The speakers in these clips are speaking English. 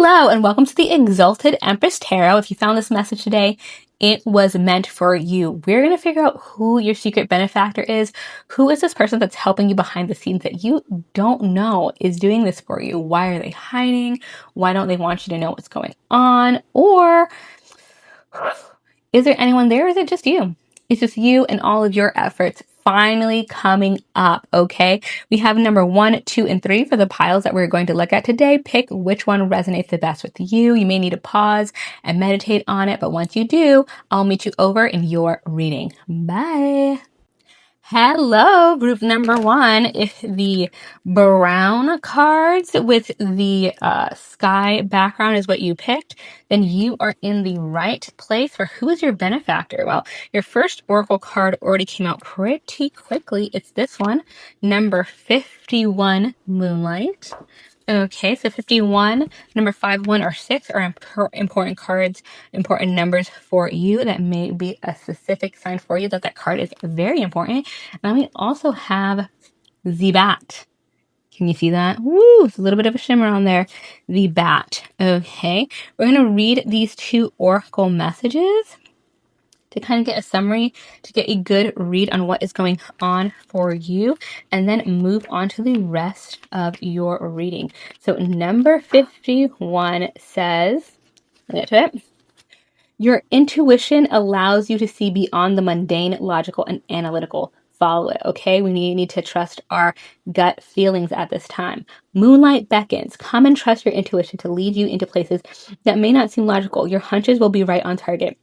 Hello, and welcome to the Exalted Empress Tarot. If you found this message today, it was meant for you. We're going to figure out who your secret benefactor is. Who is this person that's helping you behind the scenes that you don't know is doing this for you? Why are they hiding? Why don't they want you to know what's going on? Or is there anyone there, or is it just you? It's just you and all of your efforts finally coming up, okay? We have number 1, 2, and 3 for the piles that we're going to look at today. Pick which one resonates the best with you. You may need to pause and meditate on it, but once you do, I'll meet you over in your reading. Bye. Hello, group number 1. If the brown cards with the sky background is what you picked, then you are in the right place for who is your benefactor. Well, your first oracle card already came out pretty quickly. It's this one, number 51, Moonlight. Okay, so 51, number 5, 1, or 6 are important cards, important numbers for you. That may be a specific sign for you that card is very important. And we also have the bat. Can you see that? Woo, it's a little bit of a shimmer on there. The bat. Okay, we're going to read these 2 oracle messages to kind of get a summary, to get a good read on what is going on for you, and then move on to the rest of your reading. So number 51 says, get to it. Your intuition allows you to see beyond the mundane, logical, and analytical. Follow it, okay? We need to trust our gut feelings at this time. Moonlight beckons. Come and trust your intuition to lead you into places that may not seem logical. Your hunches will be right on target.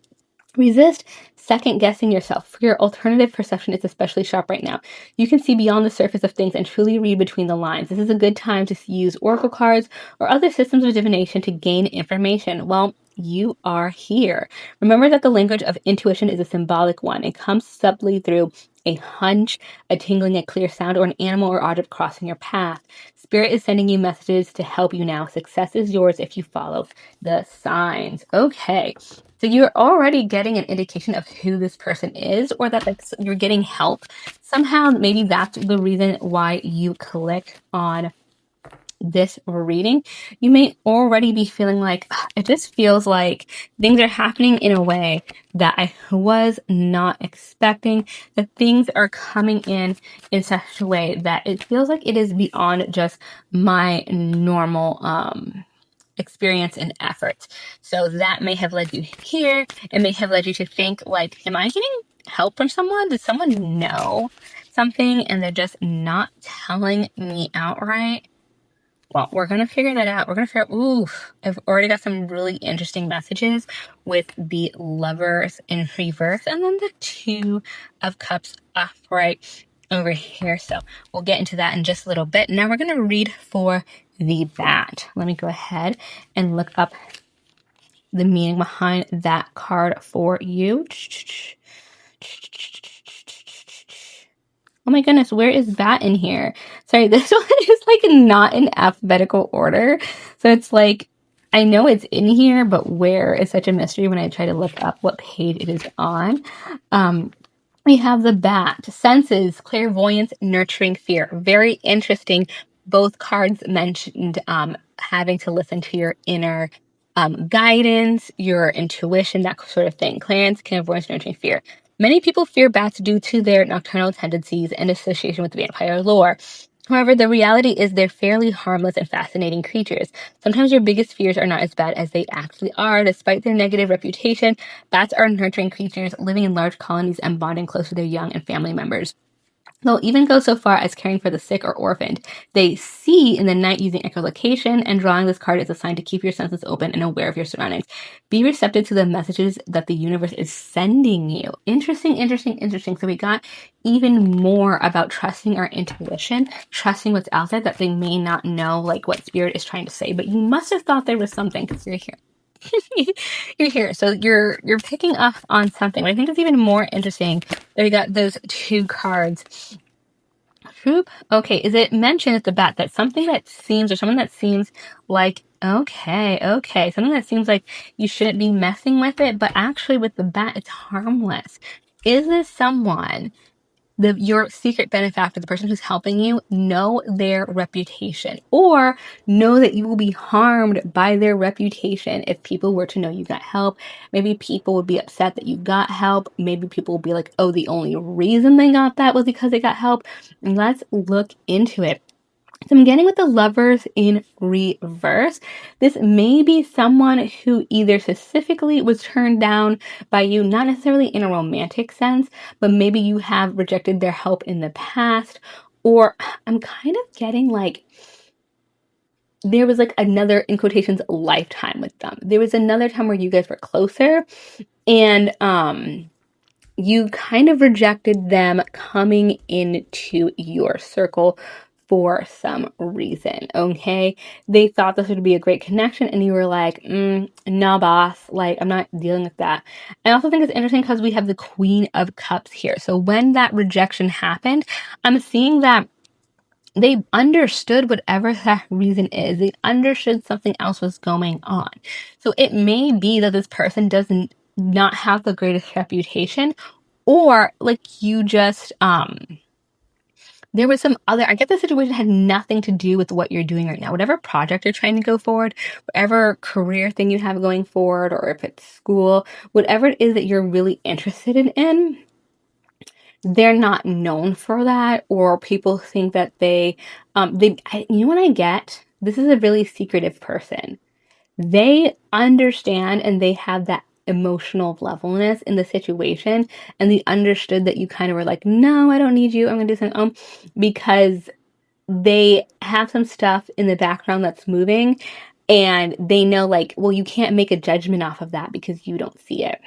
Resist second-guessing yourself, for your alternative perception is especially sharp right now. You can see beyond the surface of things and truly read between the lines. This is a good time to use oracle cards or other systems of divination to gain information. Well, you are here. Remember that the language of intuition is a symbolic one. It comes subtly through a hunch, a tingling, a clear sound, or an animal or object crossing your path. Spirit is sending you messages to help you now. Success is yours if you follow the signs. Okay. So you're already getting an indication of who this person is, or that you're getting help. Somehow, maybe that's the reason why you click on this reading. You may already be feeling like, it just feels like things are happening in a way that I was not expecting, that things are coming in such a way that it feels like it is beyond just my normal experience and effort. So that may have led you here. It may have led you to think like, am I getting help from someone? Does someone know something and they're just not telling me outright? Well, we're going to figure that out. We're going to figure out, I've already got some really interesting messages with the Lovers in reverse and then the 2 of Cups upright over here. So we'll get into that in just a little bit. Now we're going to read for the bat. Let me go ahead and look up the meaning behind that card for you. Oh my goodness, where is bat in here? Sorry, this one is like not in alphabetical order. So it's like, I know it's in here, but where is such a mystery when I try to look up what page it is on. We have the bat, senses, clairvoyance, nurturing fear. Very interesting. Both cards mentioned having to listen to your inner guidance, your intuition, that sort of thing. Clairvoyance, clairvoyance, nurturing fear. Many people fear bats due to their nocturnal tendencies and association with vampire lore. However, the reality is they're fairly harmless and fascinating creatures. Sometimes your biggest fears are not as bad as they actually are. Despite their negative reputation, bats are nurturing creatures living in large colonies and bonding close with their young and family members. They'll even go so far as caring for the sick or orphaned. They see in the night using echolocation, and drawing this card is a sign to keep your senses open and aware of your surroundings. Be receptive to the messages that the universe is sending you. Interesting. So we got even more about trusting our intuition, trusting what's out there that they may not know, like what spirit is trying to say, but you must have thought there was something because you're here. You're here, so you're picking up on something. But I think it's even more interesting that we got those 2 cards. Troop. Okay, is it mentioned at the bat that something that seems, or someone that seems like, okay, something that seems like you shouldn't be messing with it, but actually with the bat, it's harmless. Is this someone your secret benefactor, the person who's helping you, know their reputation, or know that you will be harmed by their reputation if people were to know you got help. Maybe people would be upset that you got help. Maybe people will be like, oh, the only reason they got that was because they got help. And let's look into it. So I'm getting with the Lovers in reverse. This may be someone who either specifically was turned down by you, not necessarily in a romantic sense, but maybe you have rejected their help in the past. Or I'm kind of getting like there was like another, in quotations, lifetime with them. There was another time where you guys were closer, and you kind of rejected them coming into your circle for some reason, okay? They thought this would be a great connection, and you were like, nah, boss, like, I'm not dealing with that. I also think it's interesting because we have the Queen of Cups here. So when that rejection happened, I'm seeing that they understood whatever that reason is. They understood something else was going on. So it may be that this person doesn't not have the greatest reputation, or like you just there was some other, I get the situation had nothing to do with what you're doing right now. Whatever project you're trying to go forward, whatever career thing you have going forward, or if it's school, whatever it is that you're really interested in, they're not known for that, or people think that you know what I get? This is a really secretive person. They understand and they have that emotional levelness in the situation, and they understood that you kind of were like, no, I don't need you, I'm gonna do something, because they have some stuff in the background that's moving, and they know, like, well, you can't make a judgment off of that because you don't see it.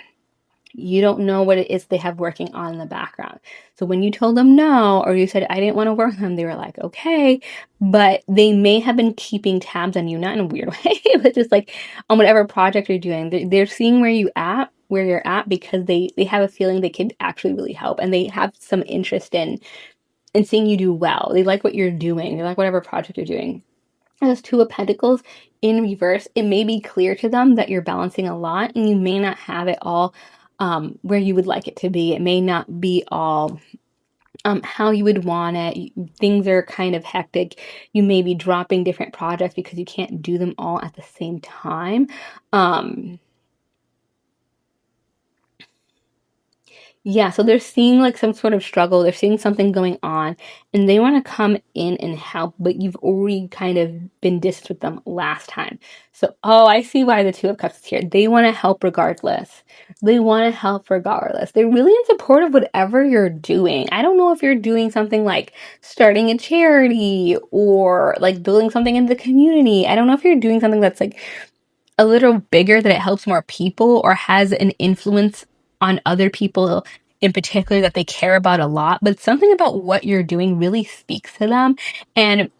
You don't know what it is they have working on in the background. So when you told them no, or you said, I didn't want to work with them, they were like, okay. But they may have been keeping tabs on you, not in a weird way, but just like on whatever project you're doing. They're seeing where you're at, because they have a feeling they could actually really help. And they have some interest in seeing you do well. They like what you're doing. They like whatever project you're doing. As Two of Pentacles in reverse, it may be clear to them that you're balancing a lot, and you may not have it all where you would like it to be. It may not be all how you would want it. Things are kind of hectic. You may be dropping different projects because you can't do them all at the same time. Yeah, so they're seeing like some sort of struggle, they're seeing something going on, and they want to come in and help, but you've already kind of been distant with them last time. So, oh, I see why the Two of Cups is here. They want to help regardless. They want to help regardless. They're really in support of whatever you're doing. I don't know if you're doing something like starting a charity or like building something in the community. I don't know if you're doing something that's like a little bigger, that it helps more people or has an influence on other people in particular that they care about a lot, but something about what you're doing really speaks to them. And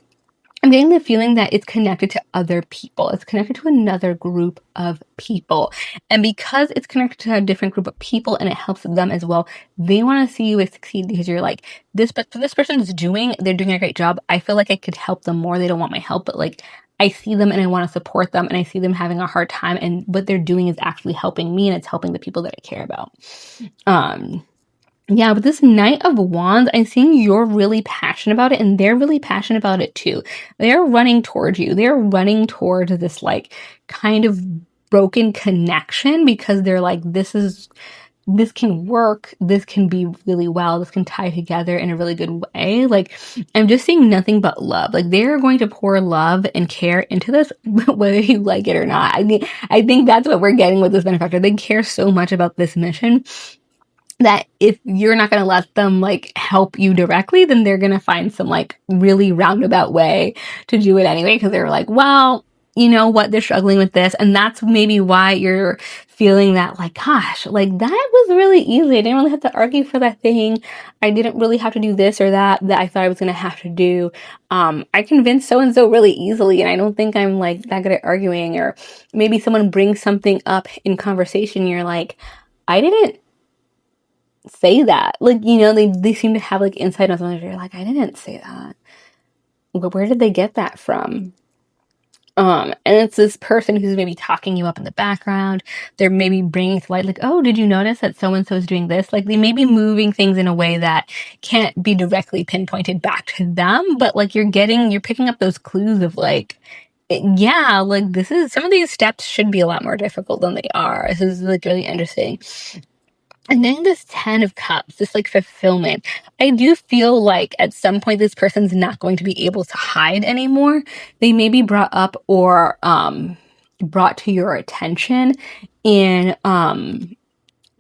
I'm getting the feeling that it's connected to other people. It's connected to another group of people. And because it's connected to a different group of people and it helps them as well, they want to see you succeed, because you're like, this person is they're doing a great job. I feel like I could help them more. They don't want my help, but like, I see them and I want to support them, and I see them having a hard time, and what they're doing is actually helping me, and it's helping the people that I care about. Yeah, but this Knight of Wands, I'm seeing you're really passionate about it, and they're really passionate about it too. They're running towards you. They're running towards this like kind of broken connection, because they're like, this can work. This can be really well. This can tie together in a really good way. Like, I'm just seeing nothing but love. Like, they're going to pour love and care into this, whether you like it or not. I think that's what we're getting with this benefactor. They care so much about this mission that if you're not going to let them like help you directly, then they're going to find some like really roundabout way to do it anyway, because they're like, well, you know what, they're struggling with this. And that's maybe why you're feeling that like, gosh, like that was really easy. I didn't really have to argue for that thing. I didn't really have to do this or that I thought I was going to have to do. I convinced so-and-so really easily, and I don't think I'm like that good at arguing. Or maybe someone brings something up in conversation. You're like, I didn't say that. Like, you know, they seem to have like insight on something. You're like, I didn't say that. Where did they get that from? And it's this person who's maybe talking you up in the background. They're maybe bringing to light, like, oh, did you notice that so-and-so is doing this? Like, they may be moving things in a way that can't be directly pinpointed back to them, but like you're picking up those clues of like, yeah, like some of these steps should be a lot more difficult than they are. This is like really interesting. And then this 10 of Cups, this like fulfillment. I do feel like at some point this person's not going to be able to hide anymore. They may be brought up or brought to your attention in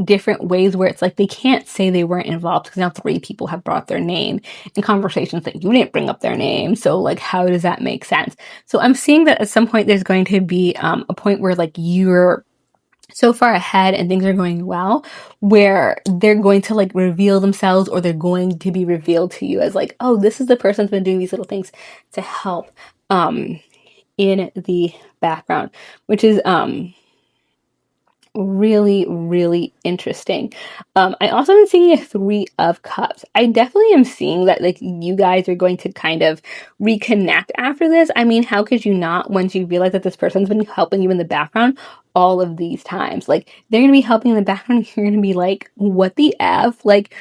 different ways where it's like they can't say they weren't involved because now 3 people have brought their name in conversations that you didn't bring up their name. So like, how does that make sense? So I'm seeing that at some point there's going to be a point where like you're so far ahead and things are going well where they're going to like reveal themselves, or they're going to be revealed to you as like, oh, this is the person who's been doing these little things to help in the background, which is really, really interesting. I also am seeing a 3 of Cups. I definitely am seeing that like you guys are going to kind of reconnect after this. I mean, how could you not, once you realize that this person's been helping you in the background all of these times? Like, they're gonna be helping in the background, you're gonna be like, what the F? Like,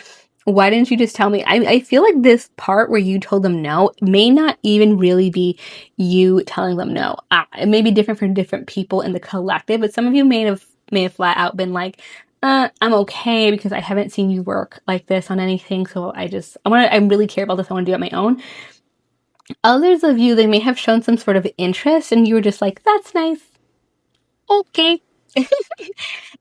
why didn't you just tell me? I feel like this part where you told them no may not even really be you telling them no. It may be different for different people in the collective, but some of you may have flat out been like, I'm okay because I haven't seen you work like this on anything. So I really care about this. I want to do it on my own. Others of you, they may have shown some sort of interest and you were just like, that's nice. Okay.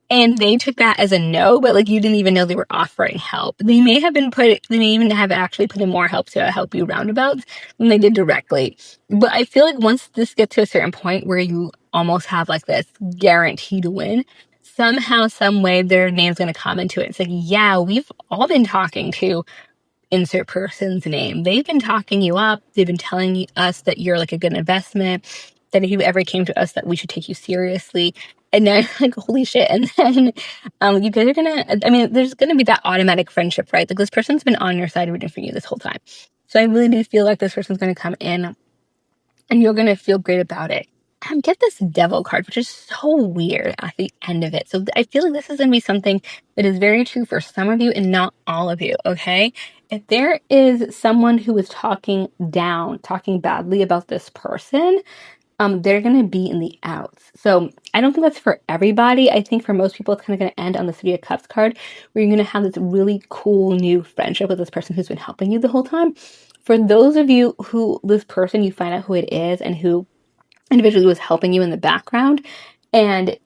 And they took that as a no, but like you didn't even know they were offering help. They may even have actually put in more help to help you roundabouts than they did directly. But I feel like once this gets to a certain point where you almost have like this guarantee to win, somehow, some way, their name's going to come into it. It's like, yeah, we've all been talking to insert person's name. They've been talking you up. They've been telling us that you're like a good investment, that if you ever came to us that we should take you seriously. And now you're like, holy shit. And then you guys are there's gonna be that automatic friendship, right? Like, this person's been on your side rooting for you this whole time. So I really do feel like this person's gonna come in and you're gonna feel great about it. Get this Devil card, which is so weird at the end of it. So I feel like this is going to be something that is very true for some of you and not all of you, okay? If there is someone who is talking badly about this person, they're going to be in the outs. So I don't think that's for everybody. I think for most people, it's kind of going to end on the 3 of Cups card, where you're going to have this really cool new friendship with this person who's been helping you the whole time. For those of you who this person, you find out who it is and who individually was helping you in the background, and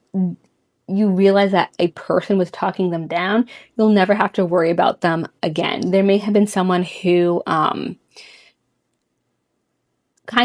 you realize that a person was talking them down, you'll never have to worry about them again. There may have been someone who kind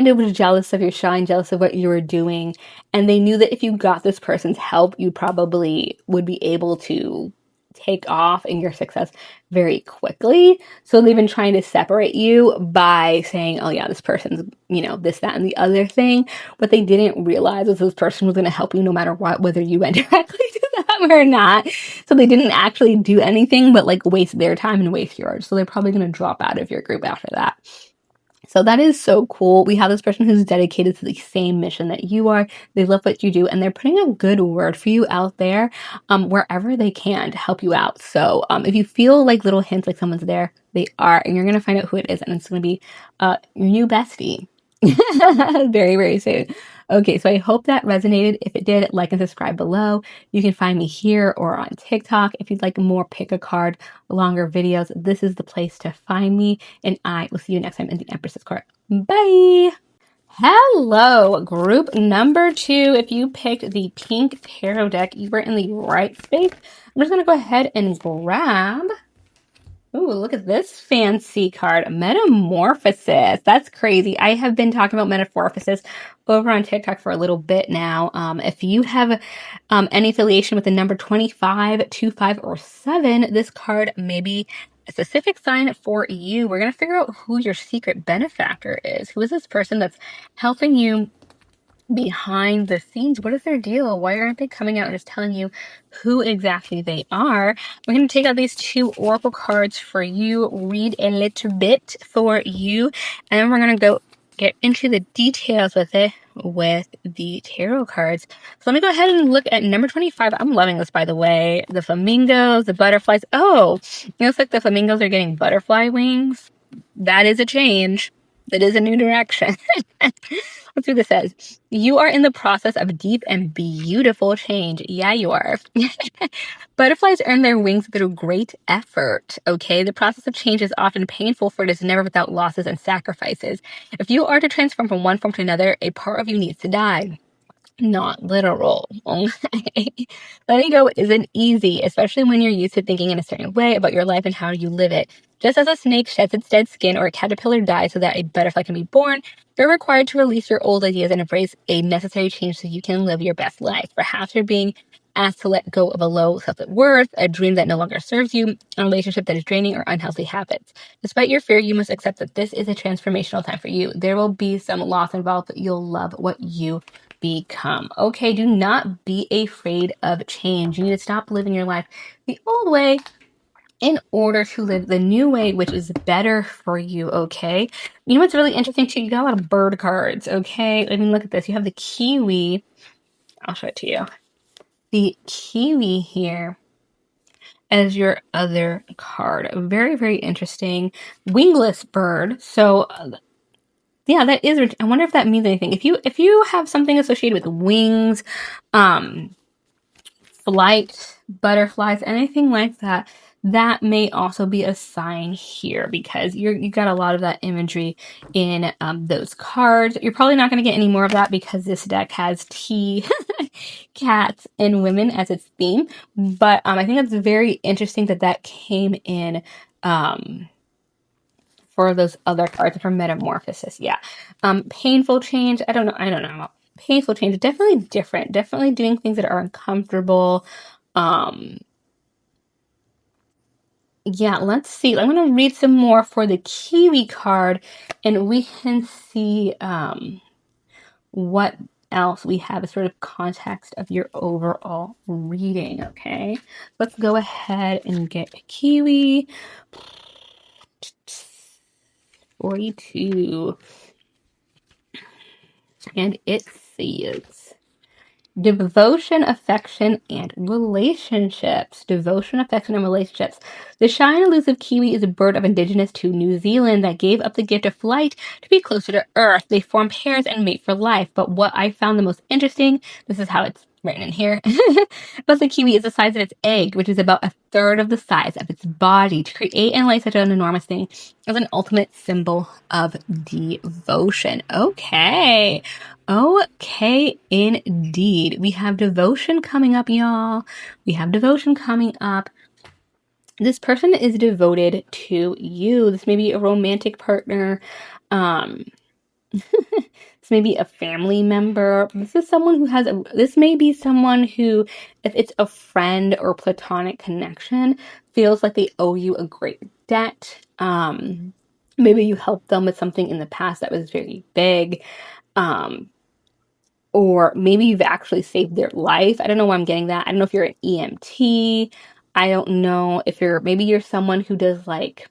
of was jealous of your shine, jealous of what you were doing, and they knew that if you got this person's help, you probably would be able to take off in your success very quickly. So they've been trying to separate you by saying, oh yeah, this person's, this, that, and the other thing. What they didn't realize was this person was going to help you no matter what, whether you went directly to them or not. So they didn't actually do anything but like waste their time and waste yours. So they're probably going to drop out of your group after that. So that is so cool. We have this person who's dedicated to the same mission that you are. They love what you do, and they're putting a good word for you out there wherever they can to help you out. So if you feel like little hints like someone's there, they are, and you're going to find out who it is, and it's going to be your new bestie very, very soon. Okay, so I hope that resonated. If it did, like and subscribe below. You can find me here or on TikTok. If you'd like more pick a card, longer videos, this is the place to find me. And I will see you next time in the Empress's Court. Bye! Hello, group number 2. If you picked the pink tarot deck, you were in the right space. I'm just going to go ahead and grab... Ooh, look at this fancy card. Metamorphosis. That's crazy. I have been talking about Metamorphosis over on TikTok for a little bit now. If you have any affiliation with the number 25, 25, or 7, this card may be a specific sign for you. We're going to figure out who your secret benefactor is. Who is this person that's helping you behind the scenes? What is their deal? Why aren't they coming out and just telling you who exactly they are? We're going to take out these 2 oracle cards for you, read a little bit for you, and then we're going to go get into the details with it with the tarot cards. So let me go ahead and look at number 25. I'm loving this, by the way. The flamingos, the butterflies. Oh, it looks like the flamingos are getting butterfly wings. That is a change. That is a new direction. Let's see what this says. You are in the process of deep and beautiful change. Yeah, you are. Butterflies earn their wings through great effort, okay? The process of change is often painful, for it is never without losses and sacrifices. If you are to transform from one form to another, a part of you needs to die. Not literal. Okay? Letting go isn't easy, especially when you're used to thinking in a certain way about your life and how you live it. Just as a snake sheds its dead skin or a caterpillar dies so that a butterfly can be born, you're required to release your old ideas and embrace a necessary change so you can live your best life. Perhaps you're being asked to let go of a low self-worth, a dream that no longer serves you, a relationship that is draining, or unhealthy habits. Despite your fear, you must accept that this is a transformational time for you. There will be some loss involved, but you'll love what you become. Okay, do not be afraid of change. You need to stop living your life the old way in order to live the new way, which is better for you, okay? You know what's really interesting too? You got a lot of bird cards, okay? I mean, look at this. You have the kiwi. I'll show it to you. The kiwi here as your other card. Very, very interesting. Wingless bird. So yeah, that is. I wonder if that means anything. If you have something associated with wings, flight, butterflies, anything like that, that may also be a sign here, because you got a lot of that imagery in those cards. You're probably not going to get any more of that because this deck has tea, cats, and women as its theme. But I think it's very interesting that that came in for those other cards for metamorphosis. Yeah. Painful change. I don't know. Painful change. Definitely different. Definitely doing things that are uncomfortable. Yeah, let's see. I'm going to read some more for the kiwi card, and we can see what else we have as sort of context of your overall reading, okay? Let's go ahead and get a kiwi. 42. And it says devotion, affection, and relationships. Devotion, affection, and relationships. The shy and elusive kiwi is a bird of indigenous to New Zealand that gave up the gift of flight to be closer to Earth. They form pairs and mate for life. But what I found the most interesting, this is how it's written in here, but the kiwi is the size of its egg, which is about a third of the size of its body. To create and lay such an enormous thing is an ultimate symbol of devotion. Okay. Okay, indeed. We have devotion coming up, y'all. We have devotion coming up. This person is devoted to you. This may be a romantic partner. This may be a family member. This is someone who has this may be someone who, if it's a friend or platonic connection, feels like they owe you a great debt. Maybe you helped them with something in the past that was very big. Or maybe you've actually saved their life. I don't know why I'm getting that. I don't know if you're an EMT. I don't know if maybe you're someone who does like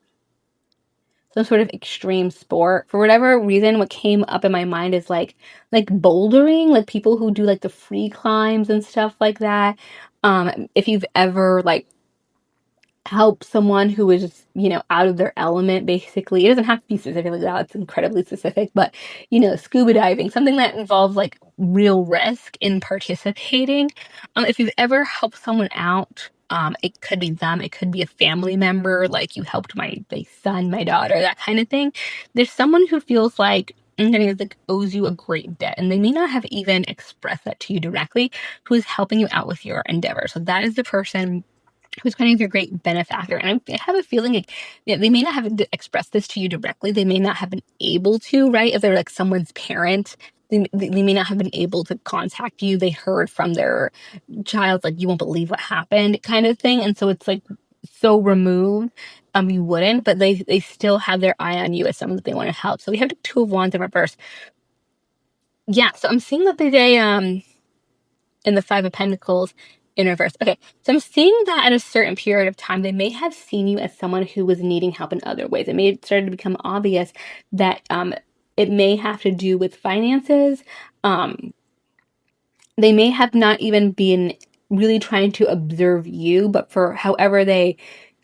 some sort of extreme sport. For whatever reason, what came up in my mind is like bouldering, like people who do like the free climbs and stuff like that. If you've ever like help someone who is, out of their element, basically. It doesn't have to be specifically that. It's incredibly specific, but, scuba diving, something that involves like real risk in participating. If you've ever helped someone out, it could be them, it could be a family member, like you helped my son, my daughter, that kind of thing. There's someone who feels like owes you a great debt, and they may not have even expressed that to you directly, who is helping you out with your endeavor. So that is the person who's kind of your great benefactor. And I have a feeling like they may not have expressed this to you directly. They may not have been able to, right? If they're like someone's parent, they may not have been able to contact you. They heard from their child, like, you won't believe what happened kind of thing. And so it's like so removed, you wouldn't, but they still have their eye on you as someone that they want to help. So we have the Two of Wands in reverse. Yeah, so I'm seeing that they in the Five of Pentacles in reverse. Okay, so I'm seeing that at a certain period of time, they may have seen you as someone who was needing help in other ways. It may have started to become obvious that it may have to do with finances. They may have not even been really trying to observe you, but for however they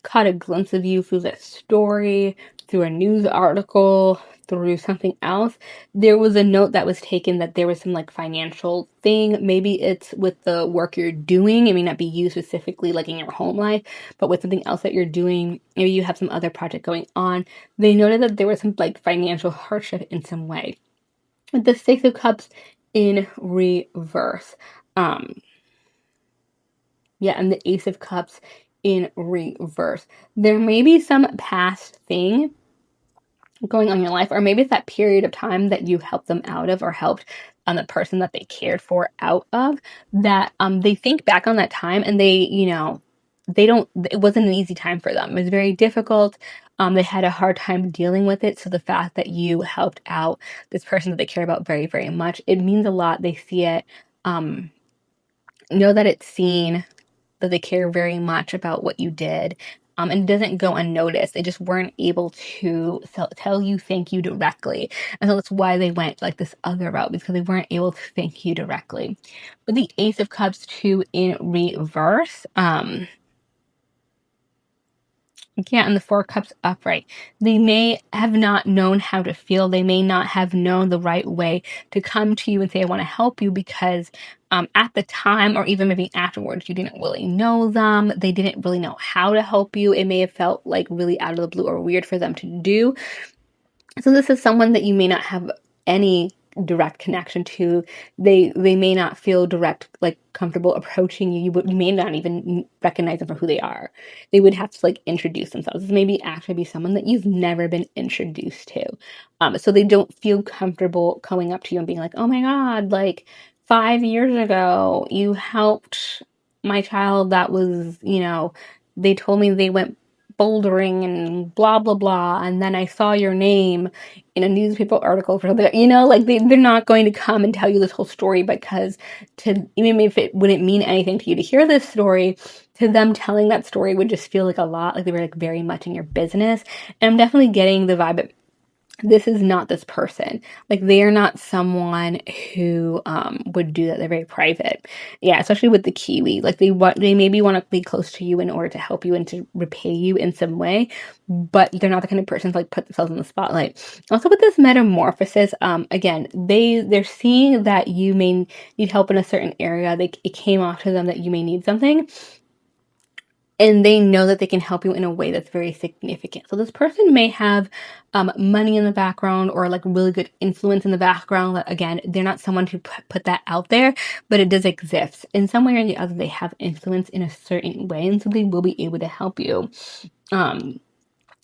caught a glimpse of you through that story, through a news article, through something else, there was a note that was taken that there was some like financial thing. Maybe it's with the work you're doing. It may not be you specifically like in your home life, but with something else that you're doing. Maybe you have some other project going on. They noted that there was some like financial hardship in some way. With the Six of Cups in reverse. Um, yeah, and the Ace of Cups in reverse. There may be some past thing going on in your life, or maybe it's that period of time that you helped them out of or helped the person that they cared for out of, that they think back on that time and they, they don't, it wasn't an easy time for them. It was very difficult. They had a hard time dealing with it. So the fact that you helped out this person that they care about very, very much, it means a lot. They see it, know that it's seen, that they care very much about what you did. And it doesn't go unnoticed. They just weren't able to tell you thank you directly. And so that's why they went like this other route, because they weren't able to thank you directly. With the Ace of Cups 2 in reverse, yeah, and the Four Cups upright. They may have not known how to feel. They may not have known the right way to come to you and say, I want to help you, because at the time, or even maybe afterwards, you didn't really know them. They didn't really know how to help you. It may have felt like really out of the blue or weird for them to do. So this is someone that you may not have any direct connection to. They may not feel direct, like comfortable approaching you. You may not even recognize them for who they are. They would have to like introduce themselves. This maybe actually be someone that you've never been introduced to. So they don't feel comfortable coming up to you and being like, oh my God, like 5 years ago, you helped my child that was, they told me they went bouldering and blah blah blah, and then I saw your name in a newspaper article for the, like they're not going to come and tell you this whole story, because to, even if it wouldn't mean anything to you to hear this story, to them telling that story would just feel like a lot, like they were like very much in your business. And I'm definitely getting the vibe that this is not this person. Like they are not someone who would do that. They're very private. Yeah, especially with the Kiwi. Like they maybe want to be close to you in order to help you and to repay you in some way, but they're not the kind of person to like put themselves in the spotlight. Also with this metamorphosis, again, they're seeing that you may need help in a certain area. It came off to them that you may need something, and they know that they can help you in a way that's very significant. So this person may have money in the background, or like really good influence in the background. Again, they're not someone to put that out there, but it does exist. In some way or the other, they have influence in a certain way, and so they will be able to help you.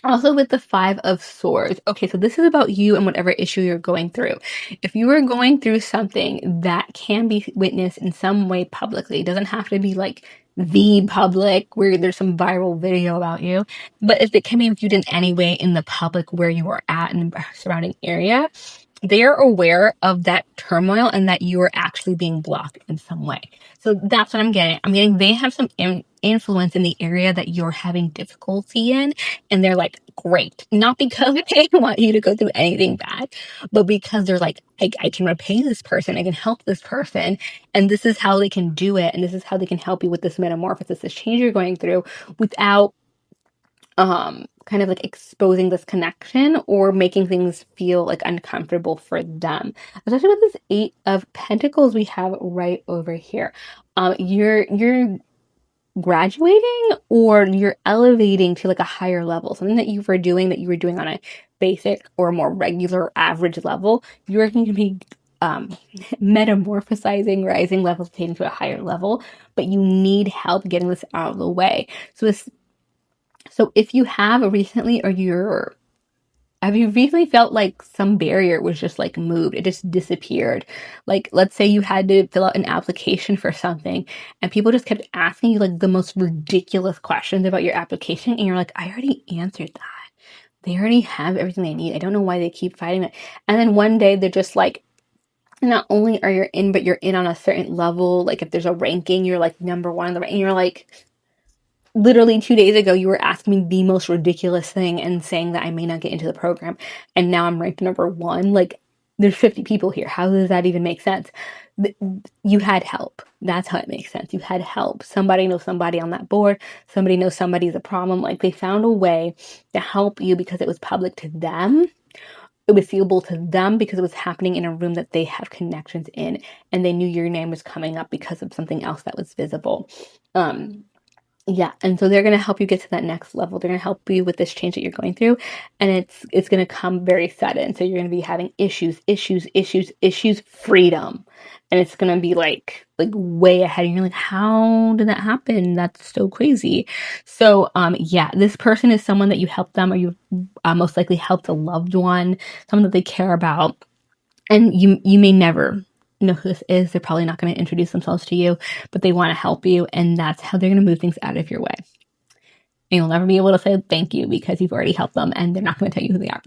Also with the Five of Swords. Okay, so this is about you and whatever issue you're going through. If you are going through something that can be witnessed in some way publicly, it doesn't have to be like the public where there's some viral video about you, but if it can be viewed in any way in the public where you are at in the surrounding area, they are aware of that turmoil and that you are actually being blocked in some way. So that's what I'm getting. I'm getting they have some influence in the area that you're having difficulty in, and they're like, great. Not because they want you to go through anything bad, but because they're like, I can repay this person, I can help this person, and this is how they can do it, and this is how they can help you with this metamorphosis, this change you're going through, without kind of like exposing this connection or making things feel like uncomfortable for them. Especially with this Eight of Pentacles we have right over here. You're graduating, or you're elevating to like a higher level, something that you were doing on a basic or more regular average level. You're going to be metamorphosizing, rising levels, taking to a higher level, but you need help getting this out of the way. So if you have recently, or have you recently felt like some barrier was just like moved? It just disappeared. Like, let's say you had to fill out an application for something and people just kept asking you like the most ridiculous questions about your application. And you're like, I already answered that. They already have everything they need. I don't know why they keep fighting it. And then one day they're just like, not only are you in, but you're in on a certain level. Like if there's a ranking, you're like number one in the ranking. You're like, literally 2 days ago, you were asking me the most ridiculous thing and saying that I may not get into the program, and now I'm ranked number one. Like, there's 50 people here. How does that even make sense? You had help. That's how it makes sense. You had help. Somebody knows somebody on that board. Somebody knows somebody's a problem. Like they found a way to help you because it was public to them. It was feasible to them because it was happening in a room that they have connections in, and they knew your name was coming up because of something else that was visible. Yeah, and so they're going to help you get to that next level. They're going to help you with this change that you're going through, and it's going to come very sudden. So you're going to be having issues, freedom. And it's going to be like way ahead, and you're like, how did that happen? That's so crazy. So yeah, this person is someone that you helped them, or you most likely helped a loved one, someone that they care about. And you may never know who this is. They're probably not going to introduce themselves to you, but they want to help you, and that's how they're going to move things out of your way. And you'll never be able to say thank you because you've already helped them, and they're not going to tell you who they are.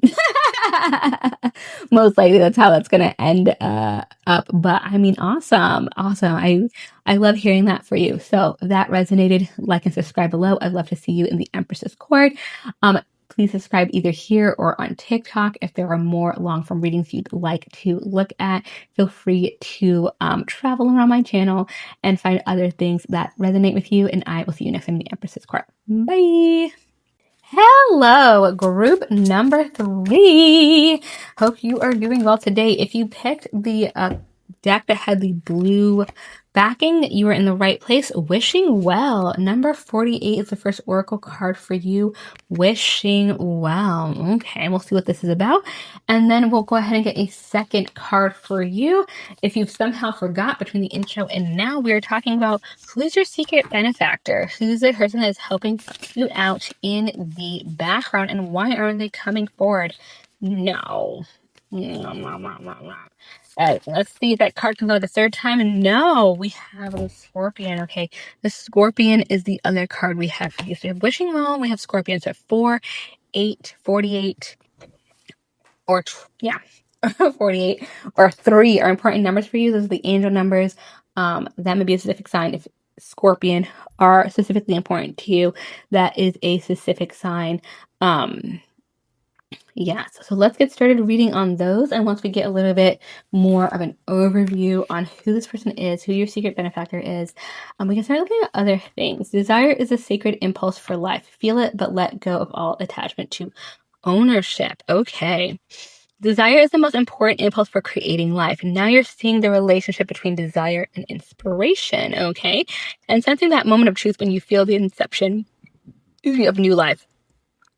Most likely that's how that's going to end up. But I mean, awesome. I love hearing that for you. So if that resonated, like and subscribe below. I'd love to see you in the Empress's court. Please subscribe either here or on TikTok. If there are more long-form readings you'd like to look at, feel free to travel around my channel and find other things that resonate with you. And I will see you next time in the Empress's court. Bye. Hello, group number 3. Hope you are doing well today. If you picked the deck that had the blue backing, you are in the right place. Wishing well. Number 48 is the first oracle card for you. Wishing well. Okay, we'll see what this is about. And then we'll go ahead and get a second card for you. If you've somehow forgot between the intro and now, we're talking about who's your secret benefactor? Who's the person that is helping you out in the background, and why aren't they coming forward? No. Let's see if that card can go the third time. And no, we have a Scorpion. Okay, the Scorpion is the other card we have for you. So we have Wishing Well, we have Scorpion. So 4, 8, 48, or 48 or 3 are important numbers for you. Those are the angel numbers. That may be a specific sign. If Scorpion are specifically important to you, that is a specific sign. Yeah, so let's get started reading on those. And once we get a little bit more of an overview on who this person is, who your secret benefactor is, we can start looking at other things. Desire is a sacred impulse for life. Feel it, but let go of all attachment to ownership. Okay. Desire is the most important impulse for creating life. Now you're seeing the relationship between desire and inspiration, okay? And sensing that moment of truth when you feel the inception of new life.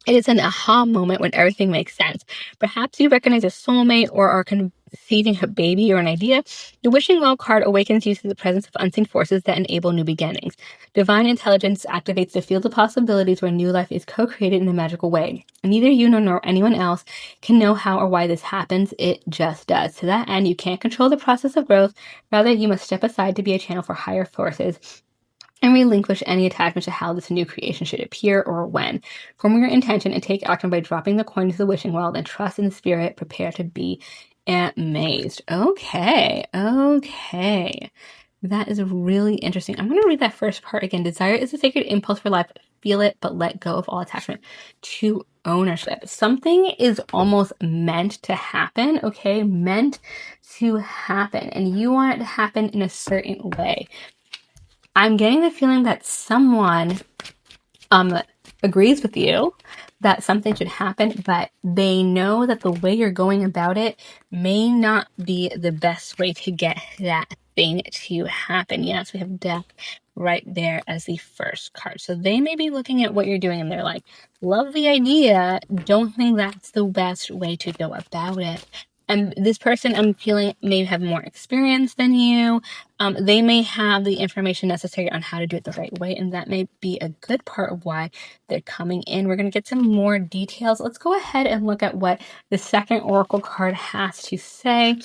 It is an aha moment when everything makes sense. Perhaps you recognize a soulmate or are conceiving a baby or an idea. The Wishing Well card awakens you to the presence of unseen forces that enable new beginnings. Divine intelligence activates the field of possibilities where new life is co-created in a magical way. Neither you nor anyone else can know how or why this happens. It just does. To that end, you can't control the process of growth. Rather, you must step aside to be a channel for higher forces and relinquish any attachment to how this new creation should appear or when. Form your intention and take action by dropping the coin into the wishing well, then trust in the spirit, prepare to be amazed. Okay. That is really interesting. I'm going to read that first part again. Desire is a sacred impulse for life. Feel it, but let go of all attachment to ownership. Something is almost meant to happen, okay? Meant to happen. And you want it to happen in a certain way. I'm getting the feeling that someone agrees with you that something should happen, but they know that the way you're going about it may not be the best way to get that thing to happen. Yes, we have death right there as the first card. So they may be looking at what you're doing and they're like, love the idea, don't think that's the best way to go about it. And this person, I'm feeling, may have more experience than you. They may have the information necessary on how to do it the right way, and that may be a good part of why they're coming in. We're going to get some more details. Let's go ahead and look at what the second oracle card has to say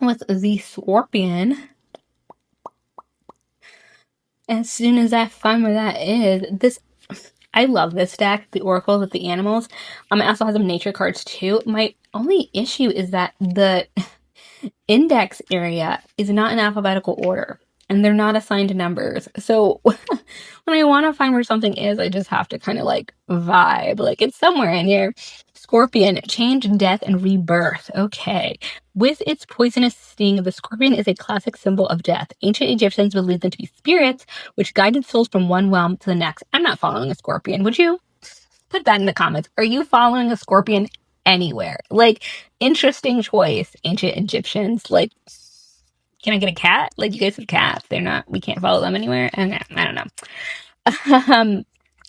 with the Scorpion. As soon as I find where that is, I love this deck, the oracles with the animals. It also has some nature cards too. My only issue is that the index area is not in alphabetical order. and they're not assigned numbers. So when I want to find where something is, I just have to kind of like vibe. Like it's somewhere in here. Scorpion, change, death, and rebirth. Okay. With its poisonous sting, the scorpion is a classic symbol of death. Ancient Egyptians believed them to be spirits, which guided souls from one realm to the next. I'm not following a scorpion. Would you? Put that in the comments. Are you following a scorpion anywhere? Like, interesting choice, ancient Egyptians. Like, can I get a cat? Like, you guys have cats. They're not, we can't follow them anywhere. Okay, I don't know.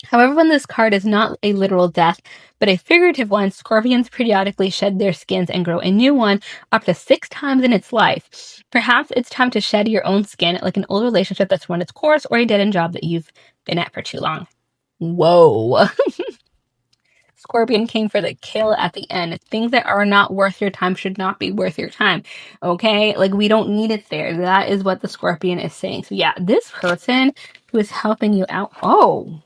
However, when this card is not a literal death, but a figurative one, scorpions periodically shed their skins and grow a new one up to 6 times in its life. Perhaps it's time to shed your own skin, like an old relationship that's run its course or a dead-end job that you've been at for too long. Whoa. Scorpion came for the kill at the end. Things that are not worth your time should not be worth your time. Okay? Like, we don't need it there. That is what the Scorpion is saying. So, yeah, this person who is helping you out. Oh,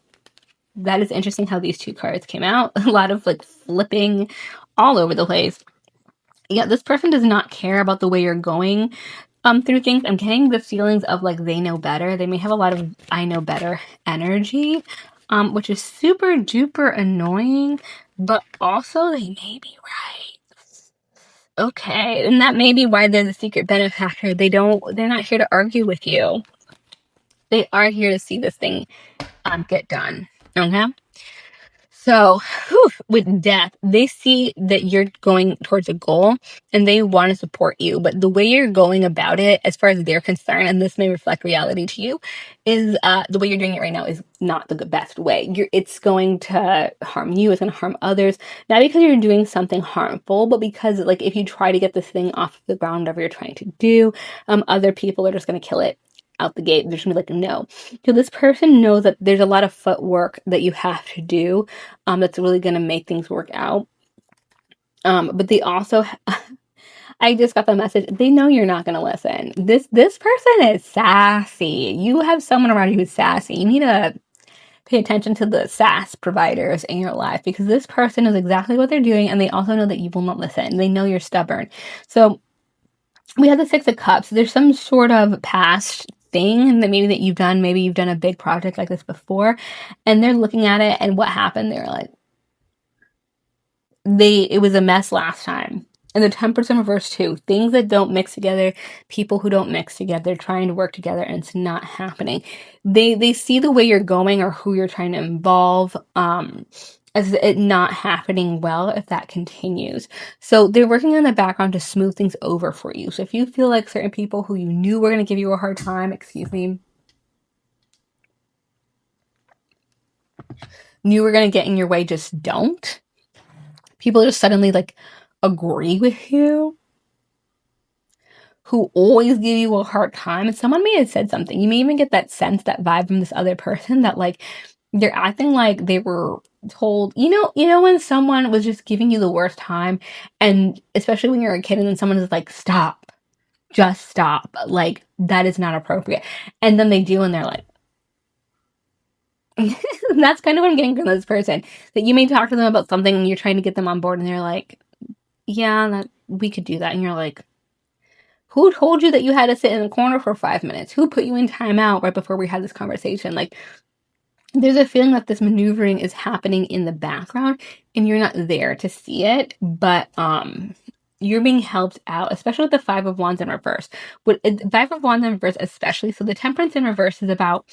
that is interesting how these 2 cards came out. A lot of like flipping all over the place. Yeah, this person does not care about the way you're going through things. I'm getting the feelings of like they know better. They may have a lot of I know better energy, which is super duper annoying, but also they may be right. Okay, and that may be why they're the secret benefactor. They're not here to argue with you. They are here to see this thing get done. Okay? So, with death, they see that you're going towards a goal and they want to support you. But the way you're going about it, as far as they're concerned, and this may reflect reality to you, is the way you're doing it right now is not the best way. It's going to harm you. It's going to harm others. Not because you're doing something harmful, but because like if you try to get this thing off the ground, whatever you're trying to do, other people are just going to kill it out the gate. They're just gonna be like, no. So this person knows that there's a lot of footwork that you have to do that's really gonna make things work out. But they also I just got the message. They know you're not gonna listen. This person is sassy. You have someone around you who's sassy. You need to pay attention to the sass providers in your life because this person knows exactly what they're doing and they also know that you will not listen. They know you're stubborn. So we have the 6 of Cups. There's some sort of past thing that maybe that you've done. Maybe you've done a big project like this before, and they're looking at it and what happened. They're like, it was a mess last time. And the Temperance in reverse too. Things that don't mix together, people who don't mix together, trying to work together, and it's not happening. They see the way you're going or who you're trying to involve. As it not happening well if that continues. So they're working in the background to smooth things over for you. So if you feel like certain people who you knew were going to give you a hard time, knew were going to get in your way, just don't. People just suddenly like agree with you, who always give you a hard time. And someone may have said something. You may even get that sense, that vibe from this other person that like they're acting like they were told, when someone was just giving you the worst time, and especially when you're a kid and then someone is like, stop, just stop. Like, that is not appropriate. And then they do, and they're like, that's kind of what I'm getting from this person. That you may talk to them about something and you're trying to get them on board, and they're like, yeah, that we could do that. And you're like, who told you that you had to sit in a corner for 5 minutes? Who put you in timeout right before we had this conversation? Like, there's a feeling that this maneuvering is happening in the background and you're not there to see it, but you're being helped out, especially with the 5 of Wands in reverse. With 5 of Wands in reverse, especially. So the Temperance in reverse is about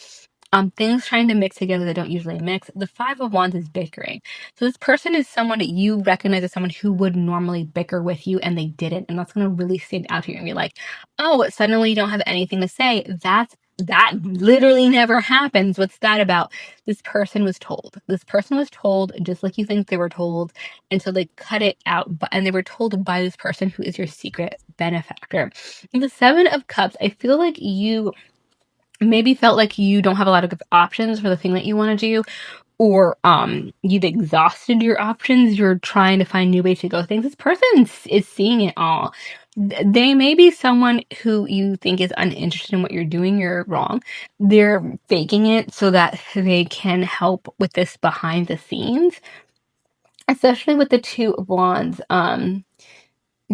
things trying to mix together that don't usually mix. The 5 of Wands is bickering. So this person is someone that you recognize as someone who would normally bicker with you and they didn't. And that's going to really stand out to you and be like, oh, suddenly you don't have anything to say. That literally never happens. What's that about? This person was told. This person was told just like you think they were told. And so they cut it out. And they were told by this person who is your secret benefactor. And the 7 of Cups, I feel like you maybe felt like you don't have a lot of options for the thing that you want to do, or you've exhausted your options. You're trying to find new ways to go things. This person is seeing it all. They may be someone who you think is uninterested in what you're doing. You're wrong. They're faking it so that they can help with this behind the scenes, especially with the 2 of Wands.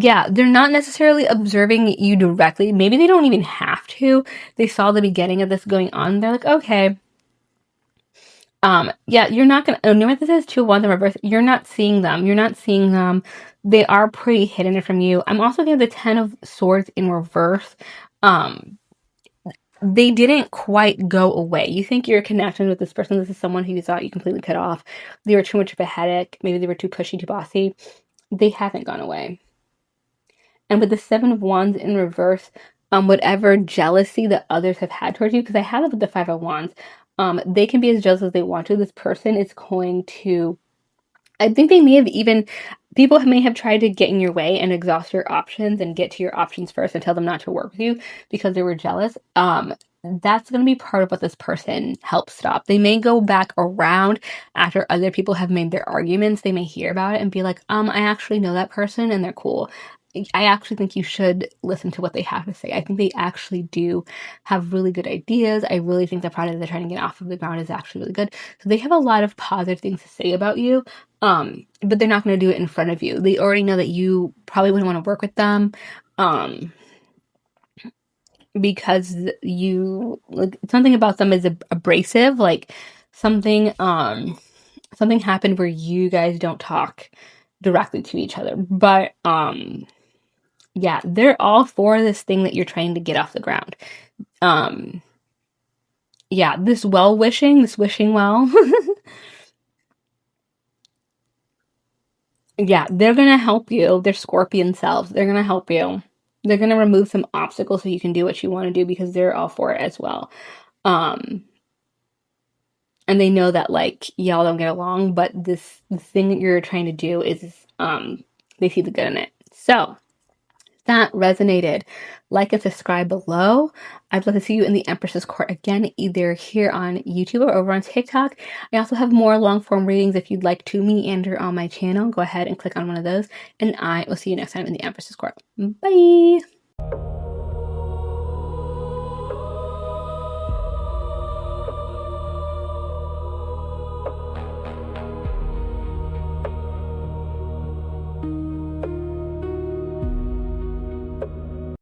Yeah, they're not necessarily observing you directly. Maybe they don't even have to. They saw the beginning of this going on. They're like, okay, yeah, you're not gonna. Oh, no, this is 2 of Wands in reverse. You're not seeing them. You're not seeing them. They are pretty hidden from you. I'm also getting the 10 of Swords in reverse. Um, they didn't quite go away. You think you're connecting with this person. This is someone who you thought you completely cut off. They were too much of a headache. Maybe they were too pushy, too bossy. They haven't gone away. And with the 7 of Wands in reverse, whatever jealousy that others have had towards you, because I have it with the 5 of Wands, they can be as jealous as they want to. This person is going to, I think they may have even, people may have tried to get in your way and exhaust your options and get to your options first and tell them not to work with you because they were jealous. That's going to be part of what this person helps stop. They may go back around after other people have made their arguments. They may hear about it and be like, I actually know that person and they're cool. I actually think you should listen to what they have to say. I think they actually do have really good ideas. I really think the product they're trying to get off of the ground is actually really good. So they have a lot of positive things to say about you. But they're not going to do it in front of you. They already know that you probably wouldn't want to work with them. Because you like something about them is abrasive, like something something happened where you guys don't talk directly to each other. But yeah, they're all for this thing that you're trying to get off the ground. Um yeah, this wishing well. Yeah, they're gonna help you. They're Scorpion selves. They're gonna help you. They're gonna remove some obstacles so you can do what you want to do because they're all for it as well. Um, and they know that like y'all don't get along, but this the thing that you're trying to do is they see the good in it. So if that resonated, like and subscribe below. I'd love to see you in the Empress's Court again, either here on YouTube or over on TikTok. I also have more long form readings if you'd like to meander on my channel. Go ahead and click on one of those, and I will see you next time in the Empress's Court. Bye.